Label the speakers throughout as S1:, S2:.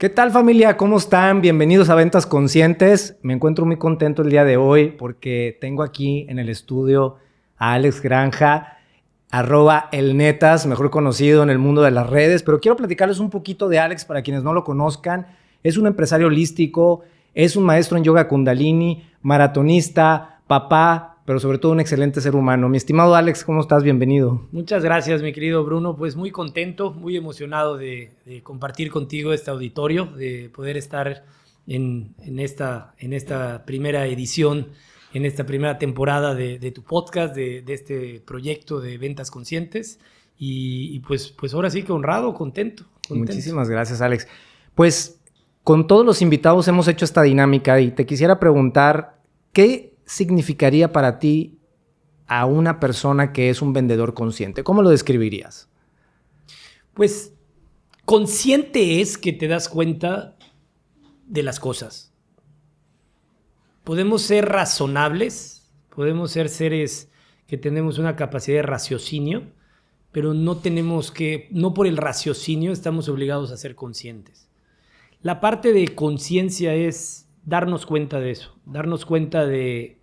S1: ¿Qué tal, familia? ¿Cómo están? Bienvenidos a Ventas Conscientes. Me encuentro muy contento el día de hoy porque tengo aquí en el estudio a Alex Granja, @elnetas, mejor conocido en el mundo de las redes. Pero quiero platicarles un poquito de Alex para quienes no lo conozcan. Es un empresario holístico, es un maestro en yoga kundalini, maratonista, papá, pero sobre todo un excelente ser humano. Mi estimado Alex, ¿cómo estás? Bienvenido.
S2: Muchas gracias, mi querido Bruno. Pues muy contento, muy emocionado de compartir contigo este auditorio, de poder estar en esta primera edición, en esta primera temporada de tu podcast, de este proyecto de Ventas Conscientes. Y pues ahora sí que honrado, contento.
S1: Muchísimas gracias, Alex. Pues con todos los invitados hemos hecho esta dinámica y te quisiera preguntar, ¿qué significaría para ti a una persona que es un vendedor consciente? ¿Cómo lo describirías?
S2: Pues consciente es que te das cuenta de las cosas. Podemos ser razonables, podemos ser seres que tenemos una capacidad de raciocinio, pero no por el raciocinio estamos obligados a ser conscientes. La parte de conciencia es darnos cuenta de eso, darnos cuenta de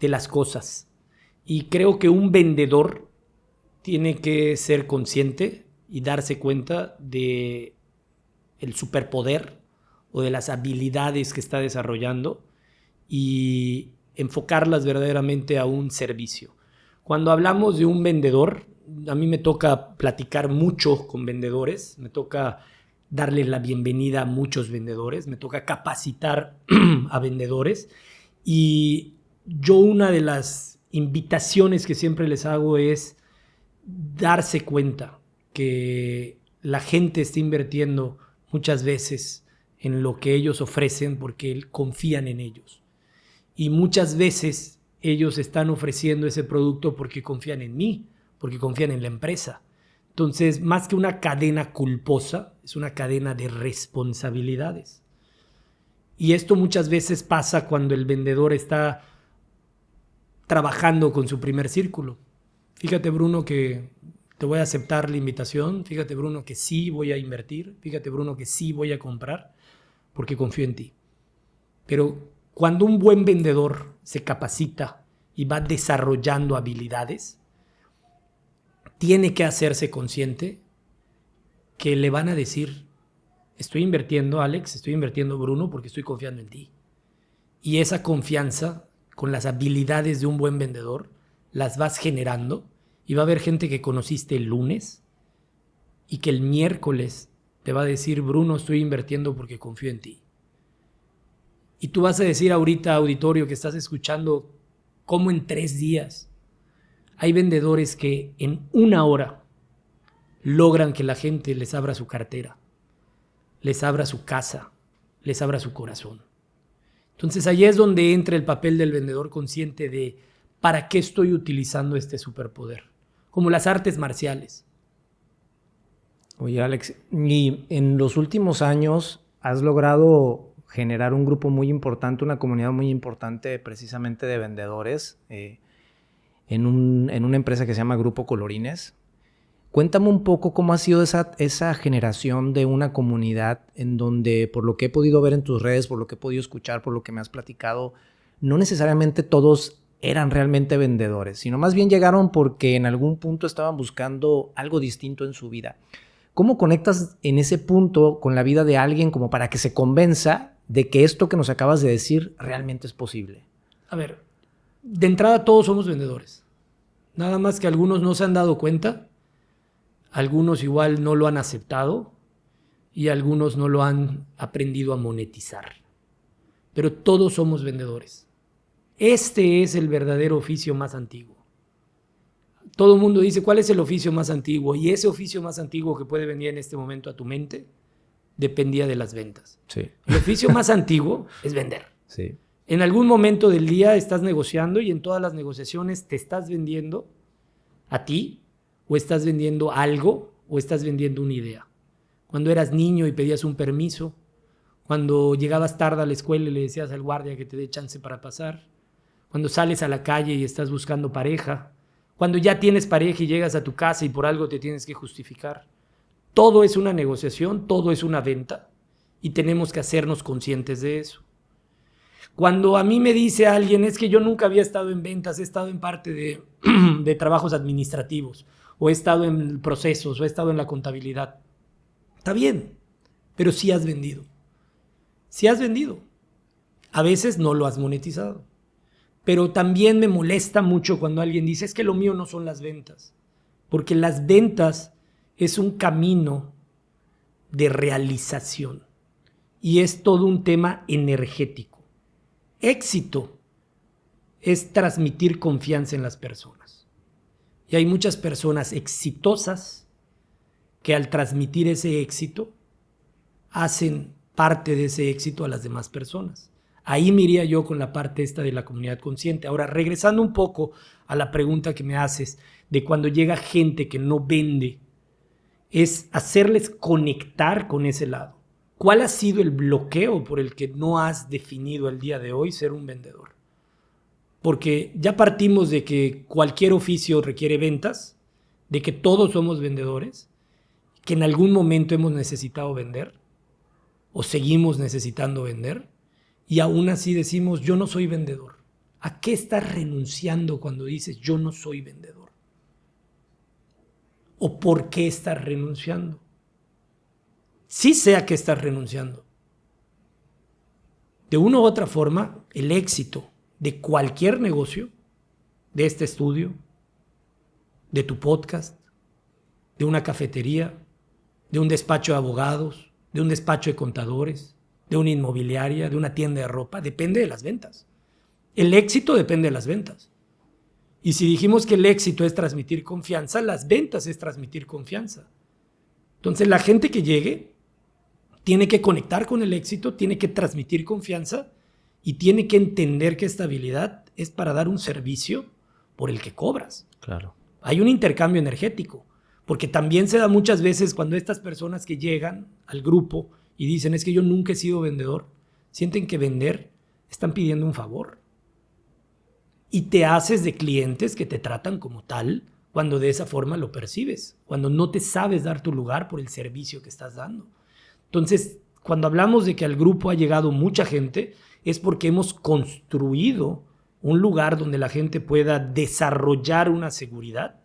S2: las cosas. Y creo que un vendedor tiene que ser consciente y darse cuenta de el superpoder o de las habilidades que está desarrollando y enfocarlas verdaderamente a un servicio. Cuando hablamos de un vendedor, a mí me toca platicar mucho con vendedores, me toca darles la bienvenida a muchos vendedores, me toca capacitar a vendedores, y yo una de las invitaciones que siempre les hago es darse cuenta que la gente está invirtiendo muchas veces en lo que ellos ofrecen porque confían en ellos. Y muchas veces ellos están ofreciendo ese producto porque confían en mí, porque confían en la empresa. Entonces, más que una cadena culposa, es una cadena de responsabilidades. Y esto muchas veces pasa cuando el vendedor está trabajando con su primer círculo. Fíjate, Bruno, que te voy a aceptar la invitación. Fíjate, Bruno, que sí voy a invertir. Fíjate, Bruno, que sí voy a comprar porque confío en ti. Pero cuando un buen vendedor se capacita y va desarrollando habilidades, tiene que hacerse consciente que le van a decir: estoy invirtiendo, Alex, estoy invirtiendo, Bruno, porque estoy confiando en ti. Y esa confianza, con las habilidades de un buen vendedor, las vas generando, y va a haber gente que conociste el lunes y que el miércoles te va a decir: Bruno, estoy invirtiendo porque confío en ti. Y tú vas a decir ahorita, auditorio, que estás escuchando, cómo en 3 días hay vendedores que en 1 hora logran que la gente les abra su cartera, les abra su casa, les abra su corazón. Entonces ahí es donde entra el papel del vendedor consciente de ¿para qué estoy utilizando este superpoder? Como las artes marciales.
S1: Oye, Alex, y en los últimos años has logrado generar un grupo muy importante, una comunidad muy importante precisamente de vendedores en una empresa que se llama Grupo Colorines. Cuéntame un poco cómo ha sido esa generación de una comunidad en donde, por lo que he podido ver en tus redes, por lo que he podido escuchar, por lo que me has platicado, no necesariamente todos eran realmente vendedores, sino más bien llegaron porque en algún punto estaban buscando algo distinto en su vida. ¿Cómo conectas en ese punto con la vida de alguien como para que se convenza de que esto que nos acabas de decir realmente es posible?
S2: A ver, de entrada todos somos vendedores. Nada más que algunos no se han dado cuenta, algunos igual no lo han aceptado y algunos no lo han aprendido a monetizar. Pero todos somos vendedores. Este es el verdadero oficio más antiguo. Todo el mundo dice, ¿cuál es el oficio más antiguo? Y ese oficio más antiguo que puede venir en este momento a tu mente dependía de las ventas.
S1: Sí.
S2: El oficio más antiguo es vender.
S1: Sí.
S2: En algún momento del día estás negociando y en todas las negociaciones te estás vendiendo a ti, o estás vendiendo algo, o estás vendiendo una idea. Cuando eras niño y pedías un permiso, cuando llegabas tarde a la escuela y le decías al guardia que te dé chance para pasar, cuando sales a la calle y estás buscando pareja, cuando ya tienes pareja y llegas a tu casa y por algo te tienes que justificar. Todo es una negociación, todo es una venta, y tenemos que hacernos conscientes de eso. Cuando a mí me dice alguien, es que yo nunca había estado en ventas, he estado en parte de trabajos administrativos, o he estado en procesos, o he estado en la contabilidad. Está bien, pero sí has vendido. Sí has vendido. A veces no lo has monetizado. Pero también me molesta mucho cuando alguien dice, es que lo mío no son las ventas. Porque las ventas es un camino de realización. Y es todo un tema energético. Éxito es transmitir confianza en las personas. Y hay muchas personas exitosas que al transmitir ese éxito hacen parte de ese éxito a las demás personas. Ahí me iría yo con la parte esta de la comunidad consciente. Ahora, regresando un poco a la pregunta que me haces de cuando llega gente que no vende, es hacerles conectar con ese lado. ¿Cuál ha sido el bloqueo por el que no has definido el día de hoy ser un vendedor? Porque ya partimos de que cualquier oficio requiere ventas, de que todos somos vendedores, que en algún momento hemos necesitado vender o seguimos necesitando vender y aún así decimos yo no soy vendedor. ¿A qué estás renunciando cuando dices yo no soy vendedor? ¿O por qué estás renunciando? Sí sé a qué estás renunciando. De una u otra forma, el éxito de cualquier negocio, de este estudio, de tu podcast, de una cafetería, de un despacho de abogados, de un despacho de contadores, de una inmobiliaria, de una tienda de ropa, depende de las ventas. El éxito depende de las ventas. Y si dijimos que el éxito es transmitir confianza, las ventas es transmitir confianza. Entonces la gente que llegue tiene que conectar con el éxito, tiene que transmitir confianza y tiene que entender que esta habilidad es para dar un servicio por el que cobras.
S1: Claro.
S2: Hay un intercambio energético, porque también se da muchas veces cuando estas personas que llegan al grupo y dicen es que yo nunca he sido vendedor, sienten que vender están pidiendo un favor. Y te haces de clientes que te tratan como tal cuando de esa forma lo percibes, cuando no te sabes dar tu lugar por el servicio que estás dando. Entonces, cuando hablamos de que al grupo ha llegado mucha gente, es porque hemos construido un lugar donde la gente pueda desarrollar una seguridad,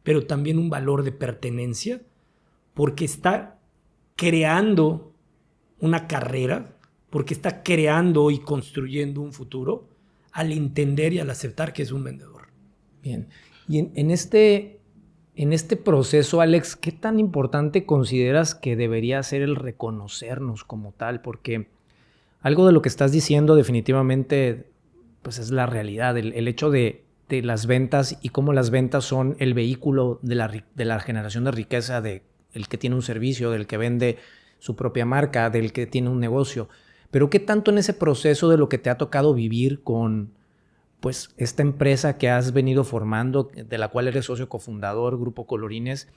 S2: pero también un valor de pertenencia, porque está creando una carrera, porque está creando y construyendo un futuro al entender y al aceptar que es un vendedor.
S1: Bien. Y en este proceso, Alex, ¿qué tan importante consideras que debería ser el reconocernos como tal? Porque algo de lo que estás diciendo definitivamente pues es la realidad, el hecho de las ventas y cómo las ventas son el vehículo de la generación de riqueza del que tiene un servicio, del que vende su propia marca, del que tiene un negocio. Pero ¿qué tanto en ese proceso de lo que te ha tocado vivir con pues esta empresa que has venido formando, de la cual eres socio cofundador, Grupo Colorines,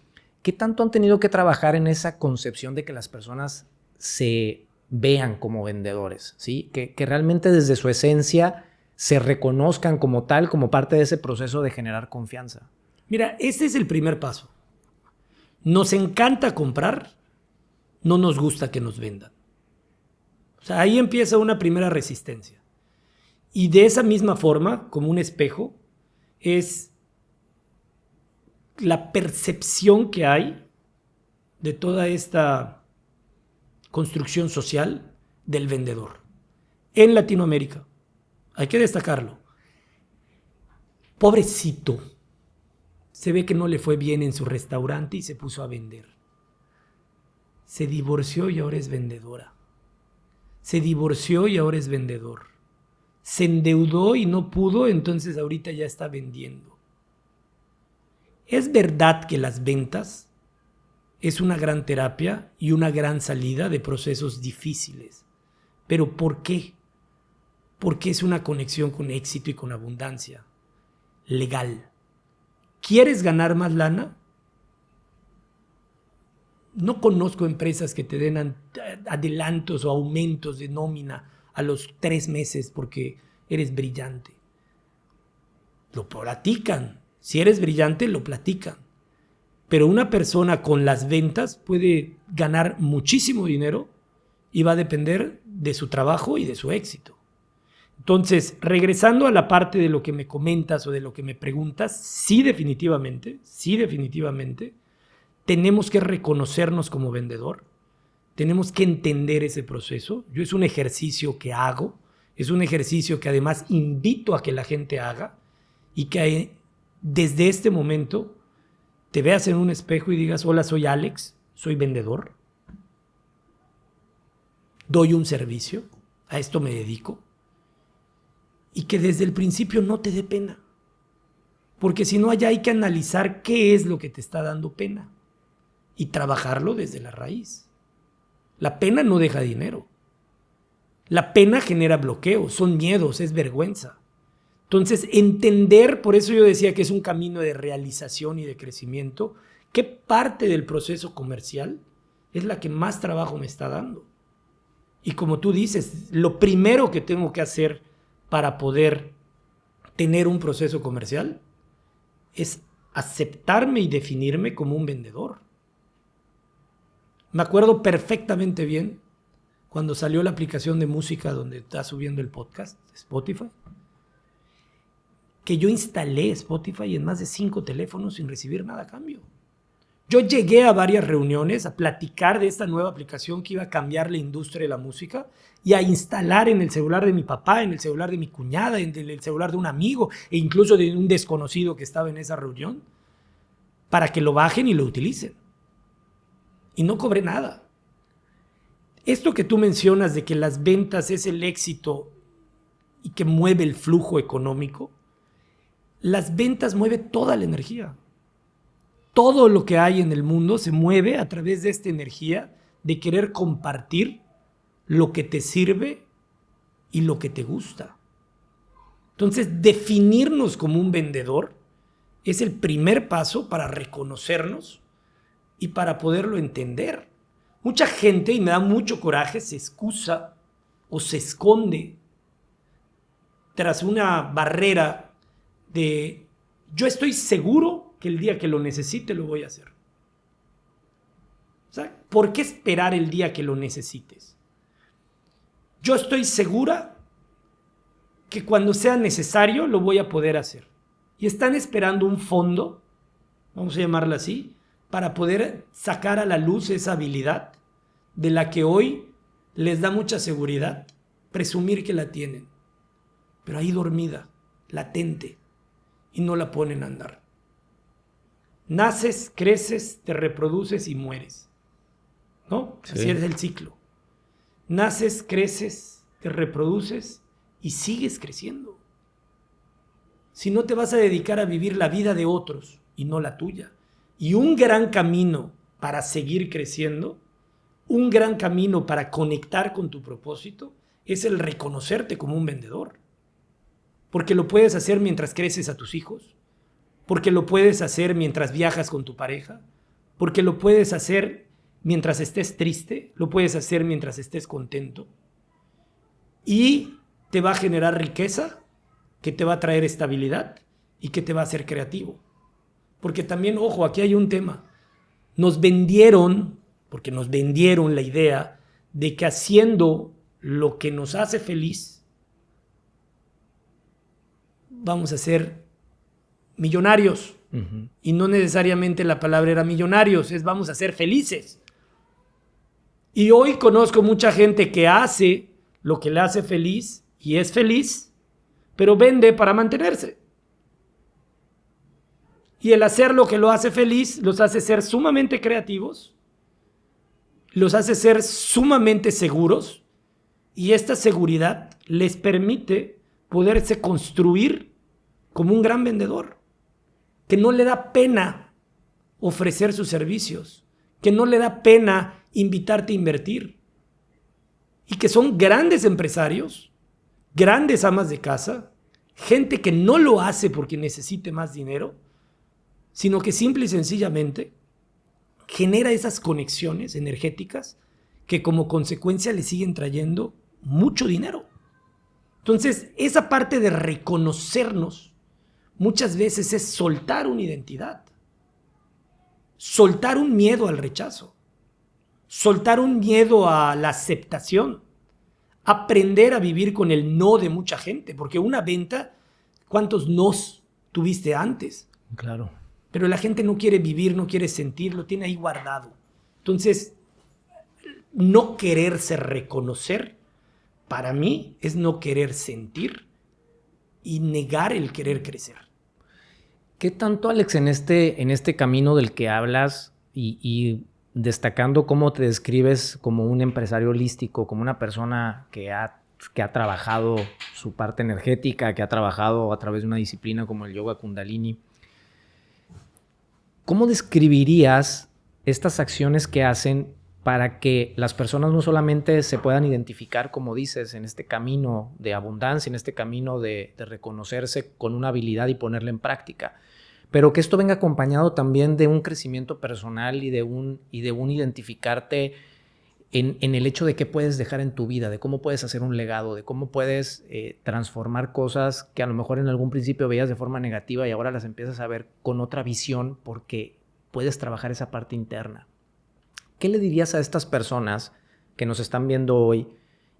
S1: qué tanto han tenido que trabajar en esa concepción de que las personas se vean como vendedores, ¿sí? Que realmente desde su esencia se reconozcan como tal, como parte de ese proceso de generar confianza?
S2: Mira, este es el primer paso. Nos encanta comprar, no nos gusta que nos vendan. O sea, ahí empieza una primera resistencia. Y de esa misma forma, como un espejo, es la percepción que hay de toda esta construcción social del vendedor. En Latinoamérica, hay que destacarlo. Pobrecito, se ve que no le fue bien en su restaurante y se puso a vender. Se divorció y ahora es vendedora. Se divorció y ahora es vendedor. Se endeudó y no pudo, entonces ahorita ya está vendiendo. Es verdad que las ventas es una gran terapia y una gran salida de procesos difíciles. ¿Pero por qué? Porque es una conexión con éxito y con abundancia. Legal. ¿Quieres ganar más lana? No conozco empresas que te den adelantos o aumentos de nómina a los 3 meses porque eres brillante. Lo platican. Si eres brillante, lo platican. Pero una persona con las ventas puede ganar muchísimo dinero y va a depender de su trabajo y de su éxito. Entonces, regresando a la parte de lo que me comentas o de lo que me preguntas, sí definitivamente, tenemos que reconocernos como vendedor, tenemos que entender ese proceso. Yo es un ejercicio que hago, es un ejercicio que además invito a que la gente haga y que desde este momento te veas en un espejo y digas, hola, soy Alex, soy vendedor, doy un servicio, a esto me dedico. Y que desde el principio no te dé pena. Porque si no, allá hay que analizar qué es lo que te está dando pena y trabajarlo desde la raíz. La pena no deja dinero. La pena genera bloqueos, son miedos, es vergüenza. Entonces, entender, por eso yo decía que es un camino de realización y de crecimiento, qué parte del proceso comercial es la que más trabajo me está dando. Y como tú dices, lo primero que tengo que hacer para poder tener un proceso comercial es aceptarme y definirme como un vendedor. Me acuerdo perfectamente bien cuando salió la aplicación de música donde está subiendo el podcast, Spotify, que yo instalé Spotify en más de 5 teléfonos sin recibir nada a cambio. Yo llegué a varias reuniones a platicar de esta nueva aplicación que iba a cambiar la industria de la música y a instalar en el celular de mi papá, en el celular de mi cuñada, en el celular de un amigo e incluso de un desconocido que estaba en esa reunión para que lo bajen y lo utilicen. Y no cobré nada. Esto que tú mencionas de que las ventas es el éxito y que mueve el flujo económico, las ventas mueven toda la energía. Todo lo que hay en el mundo se mueve a través de esta energía de querer compartir lo que te sirve y lo que te gusta. Entonces, definirnos como un vendedor es el primer paso para reconocernos y para poderlo entender. Mucha gente, y me da mucho coraje, se excusa o se esconde tras una barrera de yo estoy seguro que el día que lo necesite lo voy a hacer. O sea, ¿por qué esperar el día que lo necesites? Yo estoy segura que cuando sea necesario lo voy a poder hacer. Y están esperando un fondo, vamos a llamarlo así, para poder sacar a la luz esa habilidad de la que hoy les da mucha seguridad presumir que la tienen. Pero ahí dormida, latente, y no la ponen a andar. Naces, creces, te reproduces y mueres, ¿no? Sí. Así es el ciclo. Naces, creces, te reproduces y sigues creciendo. Si no, te vas a dedicar a vivir la vida de otros y no la tuya. Y un gran camino para seguir creciendo, un gran camino para conectar con tu propósito, es el reconocerte como un vendedor. Porque lo puedes hacer mientras creces a tus hijos, porque lo puedes hacer mientras viajas con tu pareja, porque lo puedes hacer mientras estés triste, lo puedes hacer mientras estés contento. Y te va a generar riqueza, que te va a traer estabilidad y que te va a hacer creativo. Porque también, ojo, aquí hay un tema. Nos vendieron la idea de que haciendo lo que nos hace feliz, vamos a ser millonarios. Uh-huh. Y no necesariamente la palabra era millonarios, es vamos a ser felices. Y hoy conozco mucha gente que hace lo que le hace feliz y es feliz, pero vende para mantenerse. Y el hacer lo que lo hace feliz los hace ser sumamente creativos, los hace ser sumamente seguros, y esta seguridad les permite poderse construir como un gran vendedor, que no le da pena ofrecer sus servicios, que no le da pena invitarte a invertir, y que son grandes empresarios, grandes amas de casa, gente que no lo hace porque necesite más dinero, sino que simple y sencillamente genera esas conexiones energéticas que como consecuencia le siguen trayendo mucho dinero. Entonces, esa parte de reconocernos muchas veces es soltar una identidad, soltar un miedo al rechazo. soltar un miedo a la aceptación, aprender a vivir con el no de mucha gente, porque una venta, ¿cuántos nos tuviste antes?
S1: Claro.
S2: Pero la gente no quiere vivir, no quiere sentir, lo tiene ahí guardado. Entonces, no quererse reconocer, para mí, es no querer sentir y negar el querer crecer.
S1: ¿Qué tanto, Alex, en este camino del que hablas y destacando cómo te describes como un empresario holístico, como una persona que ha trabajado su parte energética, que ha trabajado a través de una disciplina como el yoga Kundalini, ¿cómo describirías estas acciones que hacen para que las personas no solamente se puedan identificar, como dices, en este camino de abundancia, en este camino de reconocerse con una habilidad y ponerla en práctica, pero que esto venga acompañado también de un crecimiento personal y de un identificarte en el hecho de qué puedes dejar en tu vida, de cómo puedes hacer un legado, de cómo puedes transformar cosas que a lo mejor en algún principio veías de forma negativa y ahora las empiezas a ver con otra visión porque puedes trabajar esa parte interna? ¿Qué le dirías a estas personas que nos están viendo hoy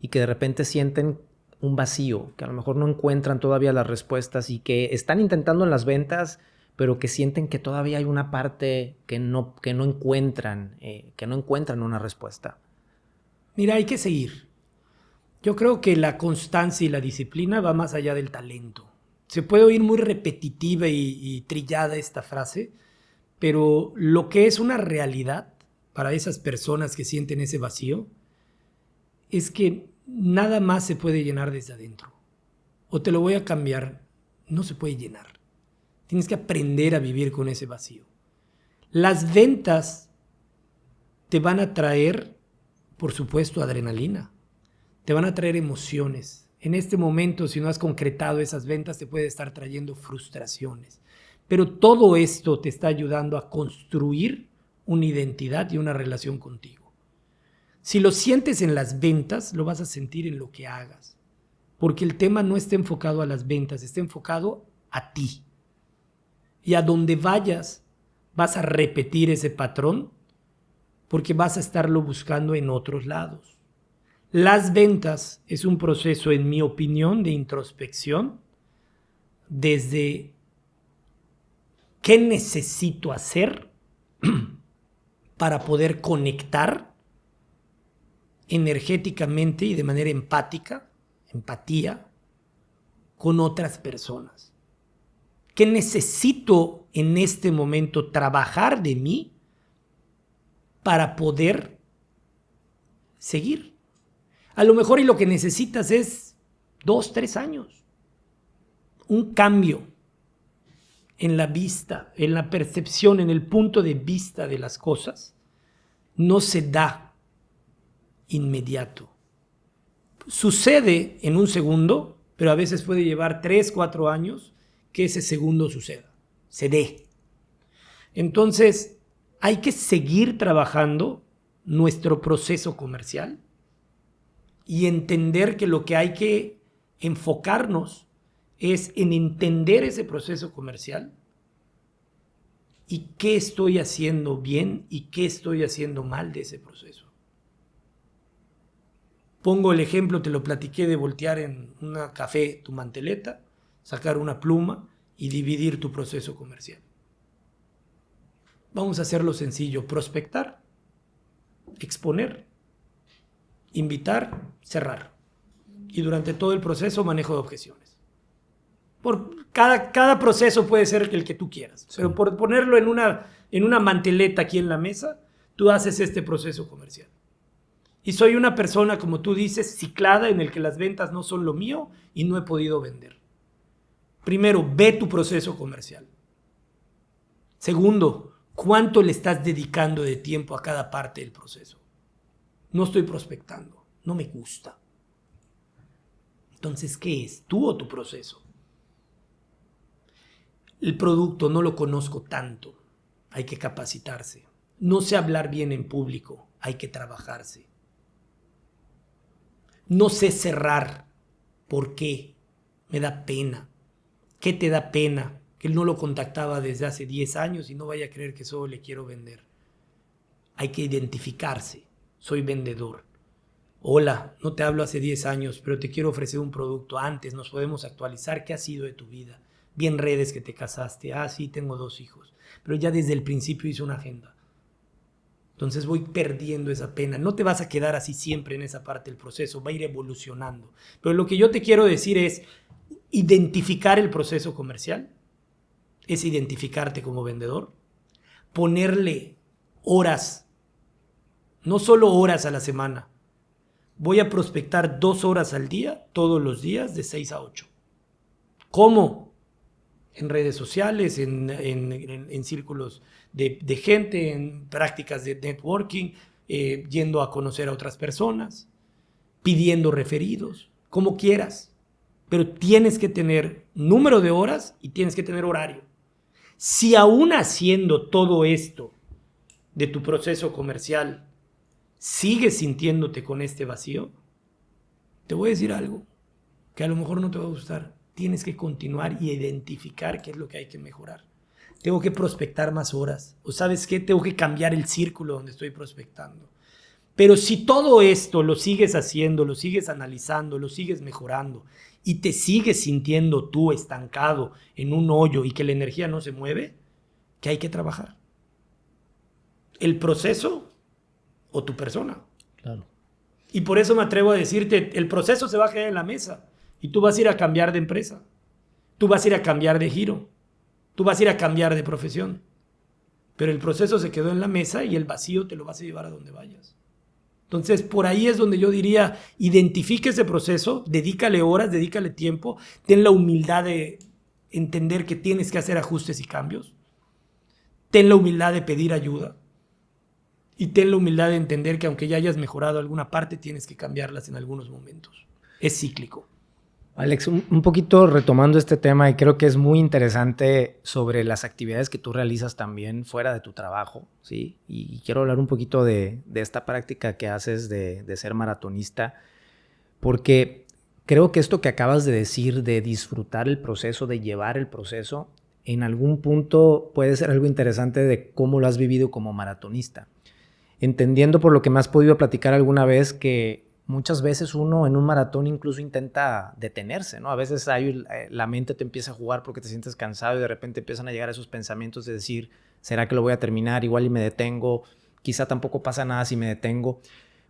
S1: y que de repente sienten un vacío, que a lo mejor no encuentran todavía las respuestas y que están intentando en las ventas, pero que sienten que todavía hay una parte que no encuentran una respuesta?
S2: Mira, hay que seguir. Yo creo que la constancia y la disciplina va más allá del talento. Se puede oír muy repetitiva y trillada esta frase, pero lo que es una realidad para esas personas que sienten ese vacío es que nada más se puede llenar desde adentro. O te lo voy a cambiar, no se puede llenar. Tienes que aprender a vivir con ese vacío. Las ventas te van a traer, por supuesto, adrenalina. Te van a traer emociones. En este momento, si no has concretado esas ventas, te puede estar trayendo frustraciones. Pero todo esto te está ayudando a construir una identidad y una relación contigo. Si lo sientes en las ventas, lo vas a sentir en lo que hagas. Porque el tema no está enfocado a las ventas, está enfocado a ti. Y a donde vayas, vas a repetir ese patrón porque vas a estarlo buscando en otros lados. Las ventas es un proceso, en mi opinión, de introspección desde qué necesito hacer para poder conectar energéticamente y de manera empatía, con otras personas. ¿Qué necesito en este momento trabajar de mí para poder seguir? A lo mejor y lo que necesitas es 2, 3 años. Un cambio en la vista, en la percepción, en el punto de vista de las cosas, no se da inmediato. Sucede en un segundo, pero a veces puede llevar 3, 4 años que ese segundo suceda, se dé. Entonces, hay que seguir trabajando nuestro proceso comercial y entender que lo que hay que enfocarnos es en entender ese proceso comercial y qué estoy haciendo bien y qué estoy haciendo mal de ese proceso. Pongo el ejemplo, te lo platiqué, de voltear en un café tu manteleta, sacar una pluma y dividir tu proceso comercial. Vamos a hacerlo sencillo: prospectar, exponer, invitar, cerrar. Y durante todo el proceso, manejo de objeciones. Por cada proceso puede ser el que tú quieras, sí. Pero por ponerlo en una manteleta aquí en la mesa, tú haces este proceso comercial. Y soy una persona, como tú dices, ciclada, en el que las ventas no son lo mío y no he podido vender. Primero, ve tu proceso comercial. Segundo, ¿cuánto le estás dedicando de tiempo a cada parte del proceso? No estoy prospectando, no me gusta. Entonces, ¿qué es? ¿Tú o tu proceso? El producto no lo conozco tanto, hay que capacitarse. No sé hablar bien en público, hay que trabajarse. No sé cerrar. ¿Por qué? Me da pena. ¿Qué te da pena? Que él no lo contactaba desde hace 10 años y no vaya a creer que solo le quiero vender. Hay que identificarse. soy vendedor. Hola, no te hablo hace 10 años, pero te quiero ofrecer un producto. Antes nos podemos actualizar. ¿Qué ha sido de tu vida? Vi en redes que te casaste. Sí, tengo 2 hijos. Pero ya desde el principio hice una agenda. Entonces voy perdiendo esa pena. No te vas a quedar así siempre en esa parte del proceso. Va a ir evolucionando. Pero lo que yo te quiero decir es identificar el proceso comercial. Es identificarte como vendedor. Ponerle horas. No solo horas a la semana. Voy a prospectar 2 horas al día, todos los días, de 6 a 8. ¿Cómo? En redes sociales, en círculos de gente, en prácticas de networking, yendo a conocer a otras personas, pidiendo referidos, como quieras. Pero tienes que tener número de horas y tienes que tener horario. Si aún haciendo todo esto de tu proceso comercial, sigues sintiéndote con este vacío, te voy a decir algo que a lo mejor no te va a gustar. Tienes que continuar y identificar qué es lo que hay que mejorar. Tengo que prospectar más horas. ¿O sabes qué? Tengo que cambiar el círculo donde estoy prospectando. Pero si todo esto lo sigues haciendo, lo sigues analizando, lo sigues mejorando y te sigues sintiendo tú estancado en un hoyo y que la energía no se mueve, ¿qué hay que trabajar? El proceso o tu persona.
S1: Claro.
S2: Y por eso me atrevo a decirte, el proceso se va a quedar en la mesa y tú vas a ir a cambiar de empresa, tú vas a ir a cambiar de giro, tú vas a ir a cambiar de profesión, pero el proceso se quedó en la mesa y el vacío te lo vas a llevar a donde vayas. Entonces, por ahí es donde yo diría, identifique ese proceso, dedícale horas, dedícale tiempo, ten la humildad de entender que tienes que hacer ajustes y cambios, ten la humildad de pedir ayuda. Y ten la humildad de entender que aunque ya hayas mejorado alguna parte, tienes que cambiarlas en algunos momentos. Es cíclico.
S1: Alex, un poquito retomando este tema, y creo que es muy interesante sobre las actividades que tú realizas también fuera de tu trabajo, ¿sí? Y quiero hablar un poquito de esta práctica que haces de ser maratonista, porque creo que esto que acabas de decir, de disfrutar el proceso, de llevar el proceso, en algún punto puede ser algo interesante de cómo lo has vivido como maratonista. Entendiendo por lo que me has podido platicar alguna vez que muchas veces uno en un maratón incluso intenta detenerse, ¿no? A veces la mente te empieza a jugar porque te sientes cansado y de repente empiezan a llegar esos pensamientos de decir, ¿será que lo voy a terminar? Igual y me detengo, quizá tampoco pasa nada si me detengo.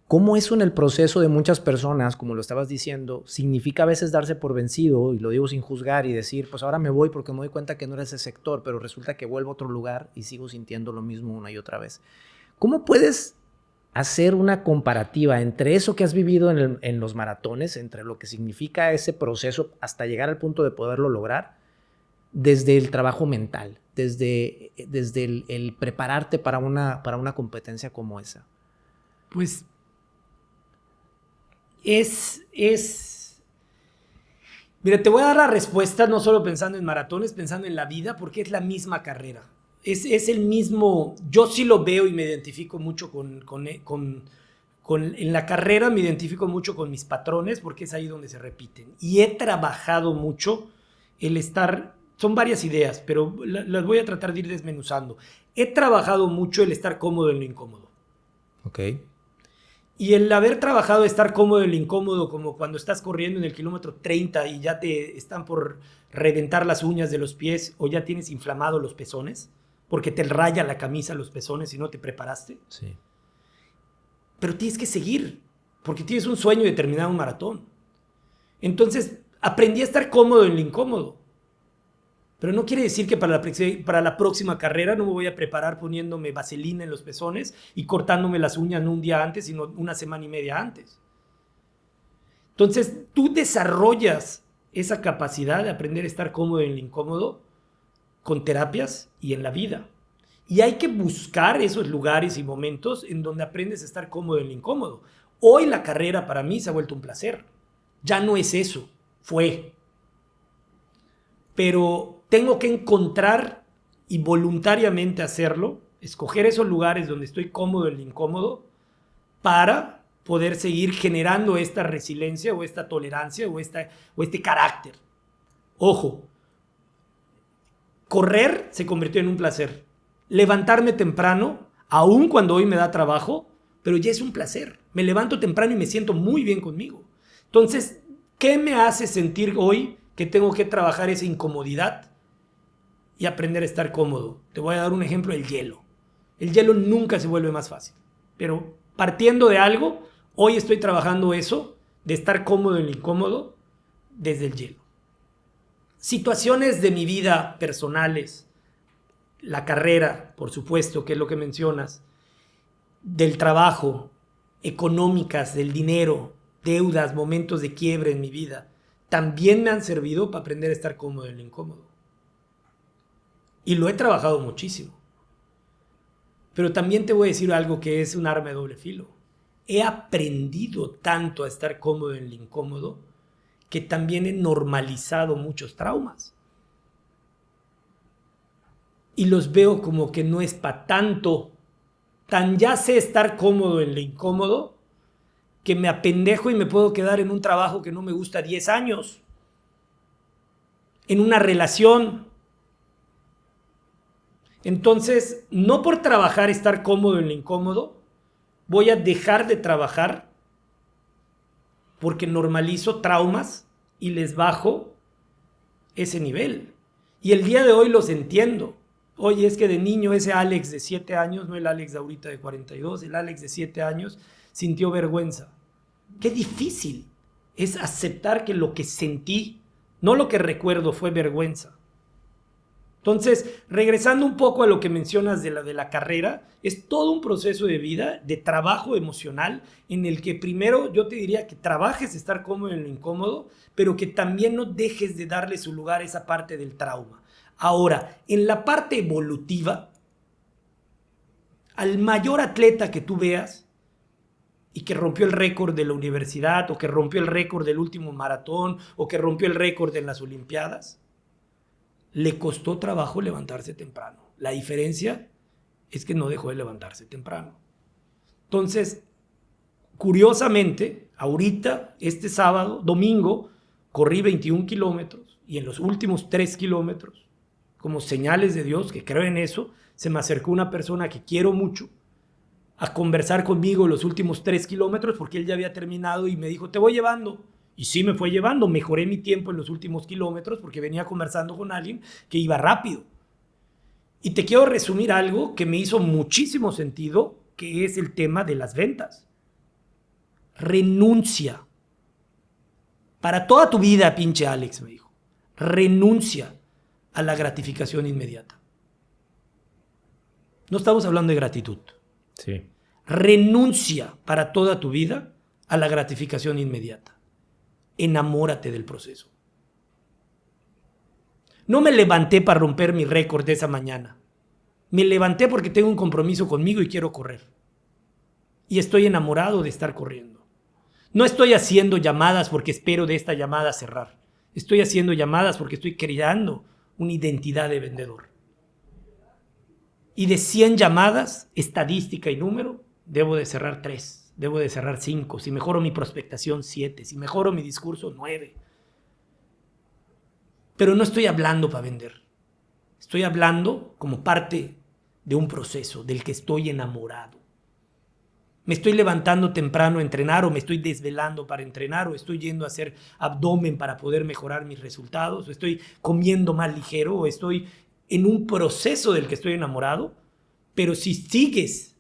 S1: ¿Cómo eso en el proceso de muchas personas, como lo estabas diciendo, significa a veces darse por vencido, y lo digo sin juzgar, y decir, pues ahora me voy porque me doy cuenta que no era ese sector, pero resulta que vuelvo a otro lugar y sigo sintiendo lo mismo una y otra vez? ¿Cómo puedes hacer una comparativa entre eso que has vivido en los maratones, entre lo que significa ese proceso hasta llegar al punto de poderlo lograr, desde el trabajo mental, desde el prepararte para una competencia como esa?
S2: Pues Mira, te voy a dar la respuesta no solo pensando en maratones, pensando en la vida, porque es la misma carrera. Es el mismo, yo sí lo veo y me identifico mucho en la carrera, me identifico mucho con mis patrones porque es ahí donde se repiten. Y he trabajado mucho el estar, son varias ideas, pero las voy a tratar de ir desmenuzando. He trabajado mucho el estar cómodo en lo incómodo.
S1: Ok.
S2: Y el haber trabajado estar cómodo en lo incómodo, como cuando estás corriendo en el kilómetro 30 y ya te están por reventar las uñas de los pies o ya tienes inflamados los pezones, porque te raya la camisa los pezones y no te preparaste.
S1: Sí.
S2: Pero tienes que seguir, porque tienes un sueño de terminar un maratón. Entonces, aprendí a estar cómodo en lo incómodo. Pero no quiere decir que para la próxima carrera no me voy a preparar poniéndome vaselina en los pezones y cortándome las uñas no un día antes, sino una semana y media antes. Entonces, tú desarrollas esa capacidad de aprender a estar cómodo en lo incómodo con terapias y en la vida. Y hay que buscar esos lugares y momentos en donde aprendes a estar cómodo en lo incómodo. Hoy la carrera para mí se ha vuelto un placer. Ya no es eso, fue. Pero tengo que encontrar y voluntariamente hacerlo, escoger esos lugares donde estoy cómodo en lo incómodo para poder seguir generando esta resiliencia o esta tolerancia o este carácter. Ojo, correr se convirtió en un placer. Levantarme temprano, aun cuando hoy me da trabajo, pero ya es un placer. Me levanto temprano y me siento muy bien conmigo. Entonces, ¿qué me hace sentir hoy que tengo que trabajar esa incomodidad y aprender a estar cómodo? Te voy a dar un ejemplo, el hielo. El hielo nunca se vuelve más fácil, pero partiendo de algo, hoy estoy trabajando eso, de estar cómodo en lo incómodo, desde el hielo. Situaciones de mi vida personales, la carrera, por supuesto, que es lo que mencionas, del trabajo, económicas, del dinero, deudas, momentos de quiebre en mi vida, también me han servido para aprender a estar cómodo en lo incómodo. Y lo he trabajado muchísimo. Pero también te voy a decir algo que es un arma de doble filo. He aprendido tanto a estar cómodo en lo incómodo que también he normalizado muchos traumas. Y los veo como que no es para tanto. Tan ya sé estar cómodo en lo incómodo que me apendejo y me puedo quedar en un trabajo que no me gusta 10 años. En una relación. Entonces, no por trabajar, estar cómodo en lo incómodo, voy a dejar de trabajar porque normalizo traumas y les bajo ese nivel. Y el día de hoy los entiendo. Oye, es que de niño ese Alex de 7 años, no el Alex de ahorita de 42, el Alex de 7 años sintió vergüenza. Qué difícil es aceptar que lo que sentí, no lo que recuerdo, fue vergüenza. Entonces, regresando un poco a lo que mencionas de la carrera, es todo un proceso de vida, de trabajo emocional, en el que primero yo te diría que trabajes estar cómodo en lo incómodo, pero que también no dejes de darle su lugar a esa parte del trauma. Ahora, en la parte evolutiva, al mayor atleta que tú veas y que rompió el récord de la universidad o que rompió el récord del último maratón o que rompió el récord en las Olimpiadas, le costó trabajo levantarse temprano. La diferencia es que no dejó de levantarse temprano. Entonces, curiosamente, ahorita, este sábado, domingo, corrí 21 kilómetros y en los últimos 3 kilómetros, como señales de Dios, que creo en eso, se me acercó una persona que quiero mucho a conversar conmigo los últimos 3 kilómetros porque él ya había terminado y me dijo, te voy llevando. Y sí me fue llevando, mejoré mi tiempo en los últimos kilómetros porque venía conversando con alguien que iba rápido. Y te quiero resumir algo que me hizo muchísimo sentido, que es el tema de las ventas. Renuncia. Para toda tu vida, pinche Alex, me dijo, renuncia a la gratificación inmediata. No estamos hablando de gratitud.
S1: Sí.
S2: Renuncia para toda tu vida a la gratificación inmediata. Enamórate del proceso. No me levanté para romper mi récord de esa mañana. Me levanté porque tengo un compromiso conmigo y quiero correr. Y estoy enamorado de estar corriendo. No estoy haciendo llamadas porque espero de esta llamada cerrar. Estoy haciendo llamadas porque estoy creando una identidad de vendedor. Y de 100 llamadas, estadística y número, debo de cerrar 3. Debo de cerrar 5, si mejoro mi prospectación 7, si mejoro mi discurso 9. Pero no estoy hablando para vender. Estoy hablando como parte de un proceso del que estoy enamorado. Me estoy levantando temprano a entrenar o me estoy desvelando para entrenar o estoy yendo a hacer abdomen para poder mejorar mis resultados o estoy comiendo más ligero o estoy en un proceso del que estoy enamorado. Pero si sigues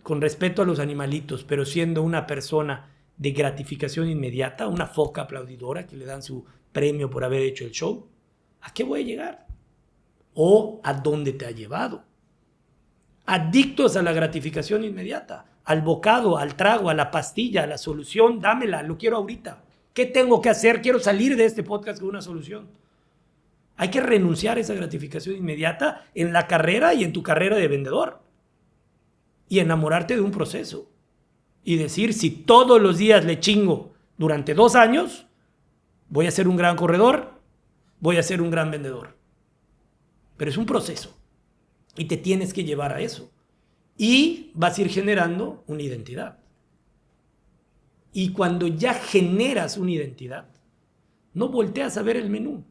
S2: con respeto a los animalitos, pero siendo una persona de gratificación inmediata, una foca aplaudidora que le dan su premio por haber hecho el show, ¿a qué voy a llegar? ¿O a dónde te ha llevado? Adictos a la gratificación inmediata, al bocado, al trago, a la pastilla, a la solución, dámela, lo quiero ahorita. ¿Qué tengo que hacer? Quiero salir de este podcast con una solución. Hay que renunciar a esa gratificación inmediata en la carrera y en tu carrera de vendedor. Y enamorarte de un proceso. Y decir, si todos los días le chingo durante 2 años, voy a ser un gran corredor, voy a ser un gran vendedor. Pero es un proceso. Y te tienes que llevar a eso. Y vas a ir generando una identidad. Y cuando ya generas una identidad, no volteas a ver el menú.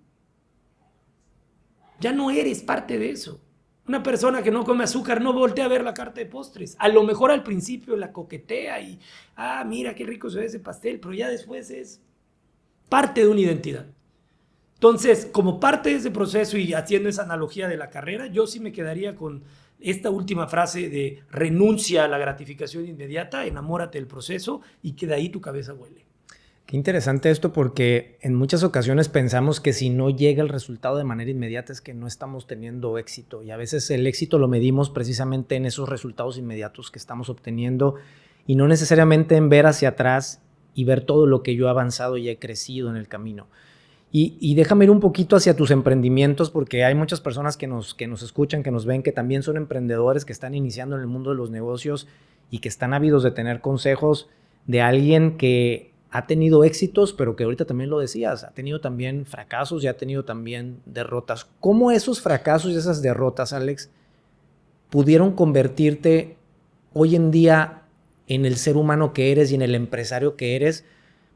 S2: Ya no eres parte de eso. Una persona que no come azúcar no voltea a ver la carta de postres. A lo mejor al principio la coquetea y, mira qué rico se ve ese pastel, pero ya después es parte de una identidad. Entonces, como parte de ese proceso y haciendo esa analogía de la carrera, yo sí me quedaría con esta última frase de renuncia a la gratificación inmediata, enamórate del proceso y que de ahí tu cabeza vuele.
S1: Qué interesante esto, porque en muchas ocasiones pensamos que si no llega el resultado de manera inmediata es que no estamos teniendo éxito, y a veces el éxito lo medimos precisamente en esos resultados inmediatos que estamos obteniendo y no necesariamente en ver hacia atrás y ver todo lo que yo he avanzado y he crecido en el camino. Y déjame ir un poquito hacia tus emprendimientos, porque hay muchas personas que nos escuchan, que nos ven, que también son emprendedores, que están iniciando en el mundo de los negocios y que están ávidos de tener consejos de alguien que ha tenido éxitos, pero que ahorita también lo decías, ha tenido también fracasos y ha tenido también derrotas. ¿Cómo esos fracasos y esas derrotas, Alex, pudieron convertirte hoy en día en el ser humano que eres y en el empresario que eres?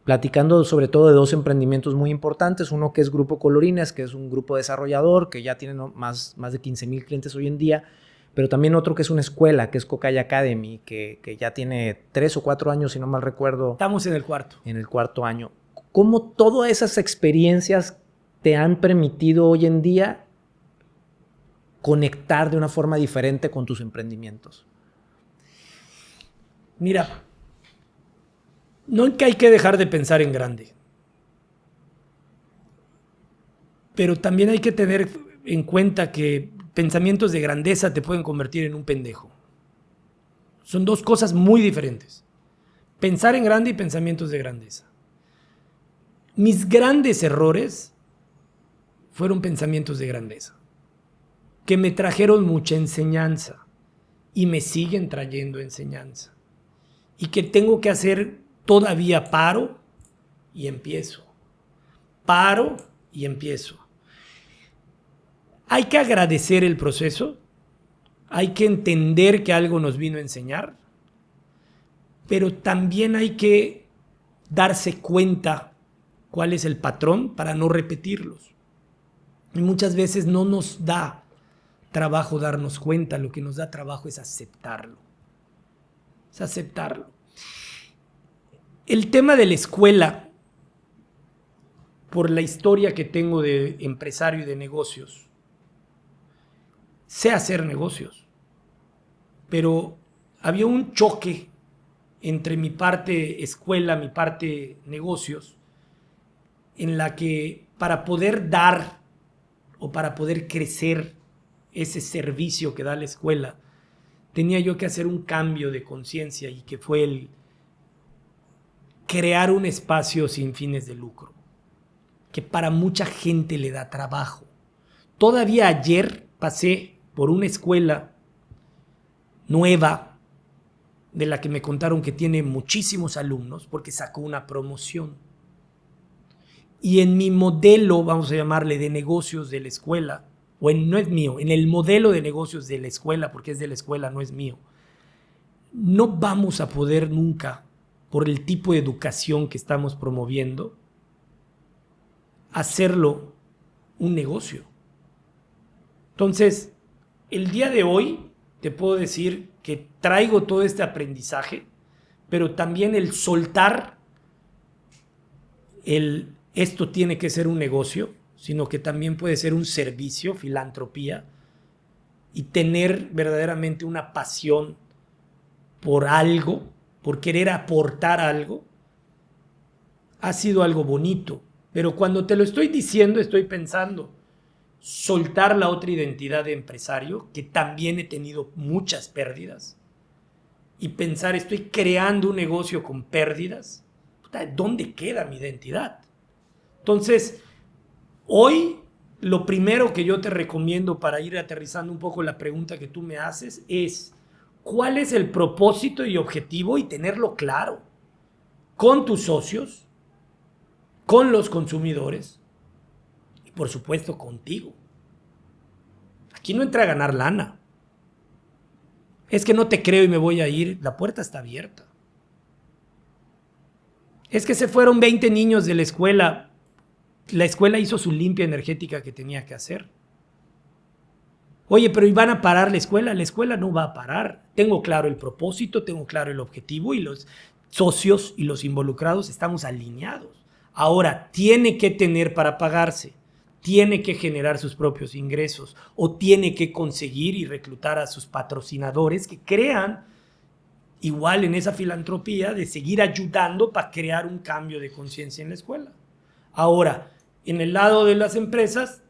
S1: Platicando sobre todo de dos emprendimientos muy importantes, uno que es Grupo Colorines, que es un grupo desarrollador que ya tiene más de 15,000 clientes hoy en día, pero también otro que es una escuela, que es Cocay Academy, que ya tiene 3 o 4 años, si no mal recuerdo.
S2: Estamos en el cuarto.
S1: En el cuarto año. ¿Cómo todas esas experiencias te han permitido hoy en día conectar de una forma diferente con tus emprendimientos?
S2: Mira, nunca hay que dejar de pensar en grande. Pero también hay que tener en cuenta que pensamientos de grandeza te pueden convertir en un pendejo. Son dos cosas muy diferentes. Pensar en grande y pensamientos de grandeza. Mis grandes errores fueron pensamientos de grandeza, que me trajeron mucha enseñanza y me siguen trayendo enseñanza. Y que tengo que hacer todavía paro y empiezo. Paro y empiezo. Hay que agradecer el proceso, hay que entender que algo nos vino a enseñar, pero también hay que darse cuenta cuál es el patrón para no repetirlos. Y muchas veces no nos da trabajo darnos cuenta, lo que nos da trabajo es aceptarlo. Es aceptarlo. El tema de la escuela, por la historia que tengo de empresario y de negocios, sé hacer negocios, pero había un choque entre mi parte escuela, mi parte negocios, en la que para poder dar o para poder crecer ese servicio que da la escuela, tenía yo que hacer un cambio de conciencia, y que fue el crear un espacio sin fines de lucro, que para mucha gente le da trabajo. Todavía ayer pasé por una escuela nueva, de la que me contaron que tiene muchísimos alumnos, porque sacó una promoción. Y en mi modelo, vamos a llamarle, de negocios de la escuela, no es mío, en el modelo de negocios de la escuela, porque es de la escuela, no es mío, no vamos a poder nunca, por el tipo de educación que estamos promoviendo, hacerlo un negocio. Entonces, el día de hoy te puedo decir que traigo todo este aprendizaje, pero también el soltar esto tiene que ser un negocio, sino que también puede ser un servicio, filantropía, y tener verdaderamente una pasión por algo, por querer aportar algo, ha sido algo bonito. Pero cuando te lo estoy diciendo, estoy pensando soltar la otra identidad de empresario, que también he tenido muchas pérdidas, y pensar, estoy creando un negocio con pérdidas. ¿Dónde queda mi identidad? Entonces, hoy lo primero que yo te recomiendo para ir aterrizando un poco la pregunta que tú me haces es: ¿cuál es el propósito y objetivo? Y tenerlo claro con tus socios, con los consumidores y por supuesto contigo. Aquí no entra a ganar lana. Es que no te creo y me voy a ir. La puerta está abierta. Es que se fueron 20 niños de la escuela. La escuela hizo su limpia energética que tenía que hacer. Oye, pero ¿y van a parar la escuela? La escuela no va a parar. Tengo claro el propósito, tengo claro el objetivo y los socios y los involucrados estamos alineados. Ahora, tiene que tener para pagarse, tiene que generar sus propios ingresos o tiene que conseguir y reclutar a sus patrocinadores que crean igual en esa filantropía de seguir ayudando para crear un cambio de conciencia en la escuela. Ahora, en el lado de las empresas,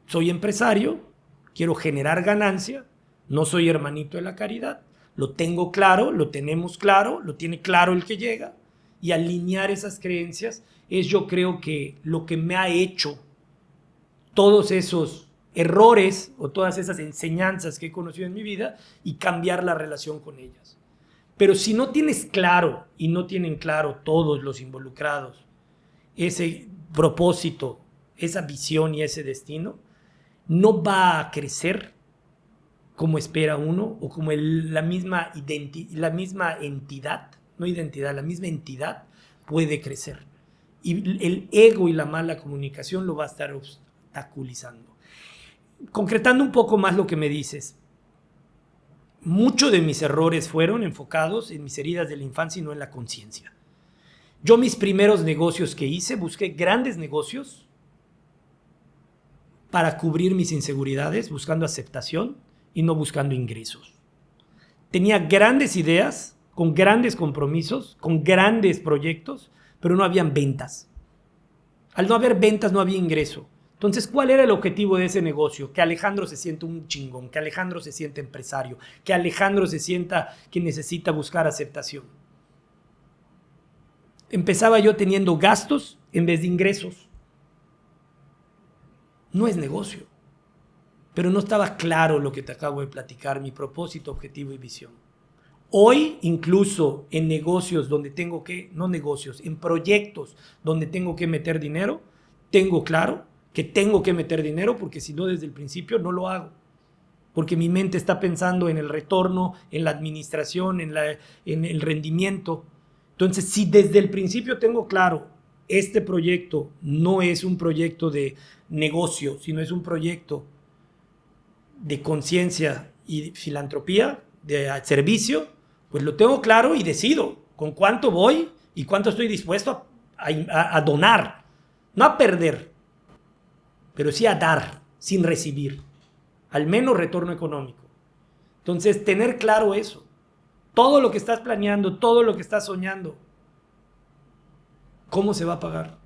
S2: soy empresario, quiero generar ganancia, no soy hermanito de la caridad, lo tengo claro, lo tenemos claro, lo tiene claro el que llega, y alinear esas creencias es, yo creo, que lo que me ha hecho todos esos errores o todas esas enseñanzas que he conocido en mi vida y cambiar la relación con ellas. Pero si no tienes claro y no tienen claro todos los involucrados ese propósito, esa visión y ese destino, no va a crecer como espera uno o como la misma entidad, no identidad, la misma entidad puede crecer. Y el ego y la mala comunicación lo va a estar obstaculizando. Concretando un poco más lo que me dices, muchos de mis errores fueron enfocados en mis heridas de la infancia y no en la conciencia. Yo mis primeros negocios que hice, busqué grandes negocios para cubrir mis inseguridades, buscando aceptación y no buscando ingresos. Tenía grandes ideas, con grandes compromisos, con grandes proyectos, pero no habían ventas. Al no haber ventas no había ingreso. Entonces, ¿cuál era el objetivo de ese negocio? Que Alejandro se sienta un chingón, que Alejandro se sienta empresario, que Alejandro se sienta que necesita buscar aceptación. Empezaba yo teniendo gastos en vez de ingresos. No es negocio, pero no estaba claro lo que te acabo de platicar, mi propósito, objetivo y visión. Hoy, incluso en negocios donde tengo que, no negocios, en proyectos donde tengo que meter dinero, tengo claro que tengo que meter dinero porque si no desde el principio no lo hago. Porque mi mente está pensando en el retorno, en la administración, en el rendimiento. Entonces, si desde el principio tengo claro, este proyecto no es un proyecto de negocio, sino es un proyecto de conciencia y filantropía, de servicio, pues lo tengo claro y decido con cuánto voy y cuánto estoy dispuesto a donar. No a perder, pero sí a dar, sin recibir. Al menos retorno económico. Entonces, tener claro eso. Todo lo que estás planeando, todo lo que estás soñando, ¿cómo se va a pagar?